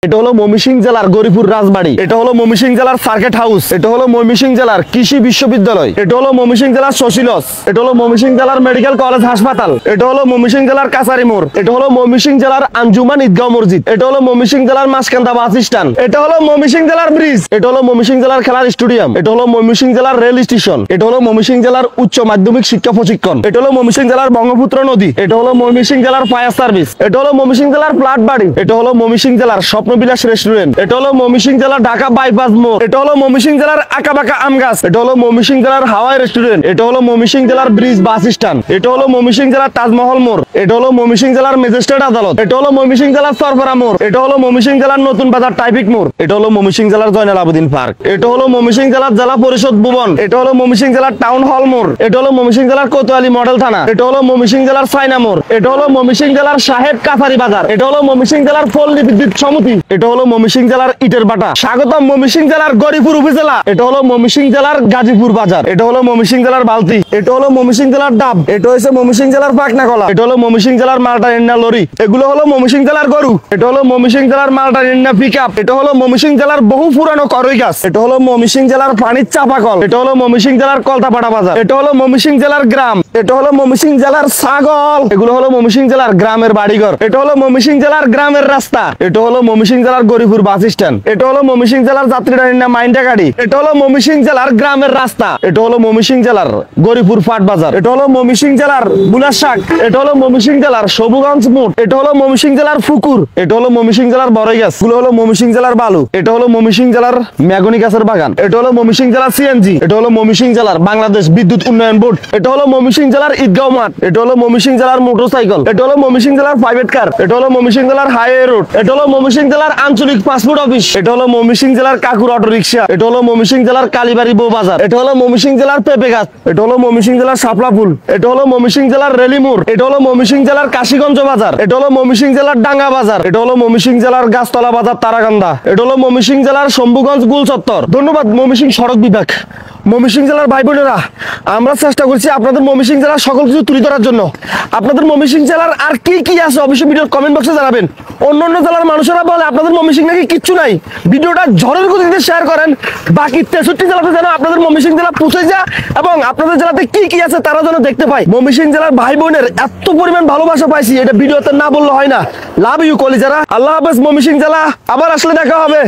এটা হলো ময়মনসিংহ জেলার গরিপুর রাজবাড়ি। এটা হলো ময়মনসিংহ জেলার সার্কিট হাউস। এটা হলো ময়মনসিংহ জেলার কৃষি বিশ্ববিদ্যালয়। এটা হলো ময়মনসিংহ জেলার শশীলজ। এটা হলো ময়মনসিংহ জেলার মেডিকেল কলেজ হাসপাতাল। এটা হলো ময়মনসিংহ জেলার কাছারি মোড়। এটা হলো ময়মনসিংহ জেলার আঞ্জুমান ঈদগাহ মসজিদ। এটা হলো ময়মনসিংহ জেলার মাসকান্দা বাস স্ট্যান্ড। এটা হলো ময়মনসিংহ জেলার ব্রিজ। এটা হলো ময়মনসিংহ জেলার খেলার স্টেডিয়াম। এটা হলো ময়মনসিংহ জেলার রেল স্টেশন। এটা হলো ময়মনসিংহ জেলার উচ্চ মাধ্যমিক শিক্ষা প্রশিক্ষণ। এটা হলো ময়মনসিংহ জেলার বঙ্গপুত্র নদী। এটা হলো ময়মনসিংহ জেলার ফায়ার সার্ভিস। এটা হলো ময়মনসিংহ জেলার প্লাট বাড়ি। এটা হলো ময়মনসিংহ জেলার স্বপ্নবিলাস রেস্টুরেন্ট। এটা হলো ময়মনসিংহ জেলার ঢাকা বাইপাস মোড়। এটা হলো ময়মনসিংহ জেলার আঁকাবাঁকা আম গাছ। এটা হলো ময়মনসিংহ জেলার হাওয়াই রেস্টুরেন্ট। এটা হলো ময়মনসিংহ জেলার ব্রিজ বাস স্ট্যান্ড। এটা হলো ময়মনসিংহ জেলার তাজমহল মোড়। এটা হলো ময়মনসিংহ জেলার ম্যাজিস্ট্রেট আদালত। এটা হলো ময়মনসিংহ জেলার সরফরা মোড়। এটা হলো ময়মনসিংহ জেলার নতুন বাজার টাইপিক মোড়। এটা হলো ময়মনসিংহ জেলার জয়নাল আবেদিন পার্ক। এটা হলো ময়মনসিংহ জেলার জেলা পরিষদ ভবন। এটা হলো ময়মনসিংহ জেলার টাউন হল মোড়। এটা হলো ময়মনসিংহ জেলার কোতোয়ালি মডেল থানা। এটা হলো ময়মনসিংহ জেলার সাইনা মোড়। এটা হলো ময়মনসিংহ জেলার সাহেব কাছারি বাজার। এটা হলো ময়মনসিংহ জেলার পল্লী বিদ্যুৎ সমিতি। এটা হলো ময়মনসিংহ জেলার ইটের বাটা। স্বাগতম ময়মনসিংহ জেলার গরিপুর উপজেলা। এটা হলো ময়মনসিংহ জেলার গাজীপুর বাজার। এটা হলো ময়মনসিংহ জেলার বালতি। এটা হলো ময়মনসিংহ জেলার ডাব। এটা হচ্ছে ময়মনসিংহ জেলার পাকনা কলা। এটা হলো ময়মনসিংহ জেলার মালটা ইন্না লরি। এগুলো হলো ময়মনসিংহ জেলার গরু। এটা হলো ময়মনসিংহ জেলার মালটা ইন্না পিকআপ। এটা হলো ময়মনসিংহ জেলার বহু পুরানো করই গাছ। এটা হলো ময়মনসিংহ জেলার পানির চাপাকল। এটা হলো ময়মনসিংহ জেলার কলতাপাড়া বাজার। এটা হলো ময়মনসিংহ জেলার গ্রাম। এটা হলো ময়মনসিংহ জেলার ছাগল। এগুলো হলো ময়মনসিংহ জেলার গ্রামের বাড়িঘর। এটা হলো ময়মনসিংহ জেলার গ্রামের রাস্তা। এটা হলো ময়মনসিংহ জেলার গরিপুর বাস স্ট্যান্ড। এটা হলো ময়মনসিংহ জেলার যাত্রীরা মাইন্ডা গাড়ি। এটা হলো ময়মনসিংহ জেলার গ্রামের রাস্তা। এটা হলো ময়মনসিংহ জেলার গরিপুর পাট বাজার। এটা হলো ময়মনসিংহ জেলার বুলাশাক। এটা হলো ময়মনসিংহ জেলার সবুগঞ্জ মোড়। এটা হলো ময়মনসিংহ জেলার পুকুর। এটা হলো ময়মনসিংহ জেলার বড়ই গাছ। এগুলো হলো ময়মনসিংহ জেলার বালু। এটা হলো ময়মনসিংহ জেলার মেগনি গাছের বাগান। এটা হলো ময়মনসিংহ জেলার সিএনজি। এটা হলো ময়মনসিংহ জেলার বাংলাদেশ বিদ্যুৎ উন্নয়ন বোর্ড। এটা হলো ময়মনসিংহ জেলার ঈদগাহ মাঠ। এটা হলো ময়মনসিংহ জেলার মোটরসাইকেল। এটা হলো ময়মনসিংহ জেলার প্রাইভেট কার। এটা হলো ময়মনসিংহ জেলার হাইওয়ে রোড। এটা হলো ময়মনসিংহ জেলার আঞ্চলিক পাসপোর্ট অফিস। এটা হলো ময়মনসিংহ জেলার কাকুর অটো রিক্সা। এটা হলো ময়মনসিংহ জেলার কালীবাড়ি বউ বাজার। এটা হলো ময়মনসিংহ জেলার পেঁপে গাছ। এটা হলো ময়মনসিংহ জেলার শাপলা ফুল। এটা হলো ময়মনসিংহ জেলার রেলিমুর। এটা হলো ময়মনসিংহ জেলার কাশীগঞ্জ বাজার। এটা হলো ময়মনসিংহ জেলার ডাঙ্গা বাজার। এটা হলো ময়মনসিংহ জেলার গাছতলা বাজার তারাকান্দা। এটা হলো ময়মনসিংহ জেলার শম্ভুগঞ্জ গুল চত্বর। ধন্যবাদ ময়মনসিংহ সড়ক বিভাগ। ময়মনসিংহ জেলার ভাই বোনেরা, আমরা চেষ্টা করছি আপনাদের ময়মনসিংহ জেলার সকল কিছু তুলে ধরার জন্য। আপনাদের ময়মনসিংহ জেলার আর কি কি আছে অবশ্যই ভিডিওর কমেন্ট বক্সে জানাবেন। অন্য জেলার মানুষেরা বলে আপনাদের ময়মনসিংহ নাকি কিচ্ছু নাই। ভিডিওটা ঝড়ের গতিতে শেয়ার করেন। বাকি 63 জেলাতে যেন আপনাদের ময়মনসিংহ জেলা পৌঁছে যায় এবং আপনাদের জেলাতে কি কি আছে তারা যেন দেখতে পায়। ময়মনসিংহ জেলার ভাই বোনের এত পরিমাণ ভালোবাসা পাইছি, এটা ভিডিওতে না বললে হয় না। Love you কলিজারা। আল্লাহ হাফেজ ময়মনসিংহ জেলা। আবার আসলে দেখা হবে।